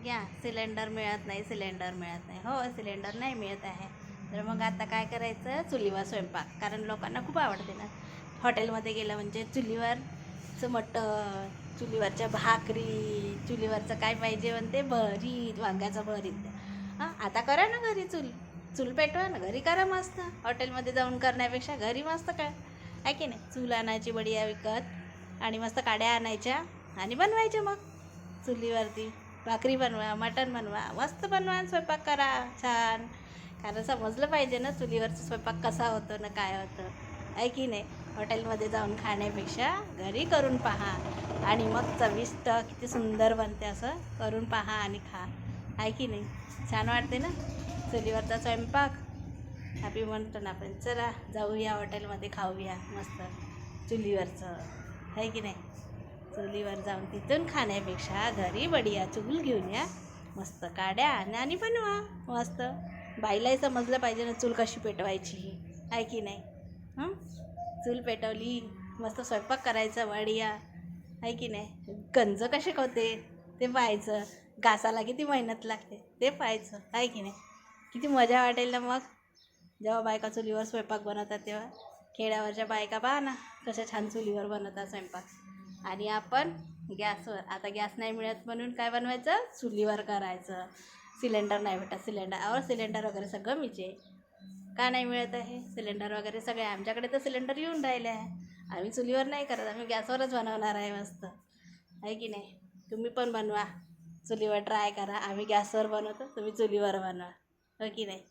Cylinder मिळत नाही, cylinder मिळत नाही. हो, सिलेंडर नाही मिळत आहे. तर मग आता काय करायचं, चुलीवर स्वयंपाक. कारण लोकांना खूप आवडते ना. हॉटेलमध्ये गेलं म्हणजे चुलीवरचं मटण, चुलीवरच्या भाकरी, चुलीवरचं काय पाहिजे म्हणते भरीत, वांग्याचं भरीत. हां, आता करा ना घरी चूल पेटवा ना, घरी करा मस्त. हॉटेलमध्ये जाऊन करण्यापेक्षा घरी मस्त काय आहे की नाही. चूल आणायची बढिया विकत आणि मस्त काड्या आणायच्या आणि बनवायच्या मग चुलीवरती. भाकरी बनवा, मटण बनवा, मस्त बनवा आणि स्वयंपाक करा छान. कारण समजलं पाहिजे ना चुलीवरचा स्वयंपाक कसा होतो ना काय होतं, आहे की नाही. हॉटेलमध्ये जाऊन खाण्यापेक्षा घरी करून पहा आणि मग चविष्ट किती सुंदर बनते असं करून पहा आणि खा, आहे की नाही. छान वाटते ना चुलीवरचा स्वयंपाक. आम्ही म्हणतो ना आपण चला जाऊया हॉटेलमध्ये खाऊया मस्त चुलीवरचं, आहे की नाही. चुलीवर जाऊन तिथून खाण्यापेक्षा घरी बढिया चूल घेऊन या, मस्त काड्या आणि बनवा मस्त. बाईलाही समजलं पाहिजे ना चूल कशी पेटवायची, आहे की नाही. चूल पेटवली, मस्त स्वयंपाक करायचा बढिया, आहे की नाही. गंज कसे होते ते पाहायचं, घासाला किती मेहनत लागते ते पाहायचं, आहे की नाही. किती मजा वाटेल ना मग जेव्हा बायका चुलीवर स्वयंपाक बनवतात तेव्हा. खेड्यावरच्या बायका पहा ना कशा छान चुलीवर बनवतात स्वयंपाक. आणि आपण गॅसवर, आता गॅस नाही मिळत म्हणून काय बनवायचं, चुलीवर करायचं. सिलेंडर नाही भेटत, सिलेंडर वगैरे सगळं मिळते. का नाही मिळत आहे सिलेंडर वगैरे सगळे, आमच्याकडे तर सिलेंडर येऊन राहिले आहे. आम्ही चुलीवर नाही करत, आम्ही गॅसवरच बनवणार आहे मस्त, आहे की नाही. तुम्ही पण बनवा, चुलीवर ट्राय करा. आम्ही गॅसवर बनवतो, तुम्ही चुलीवर बनवा, हो की नाही.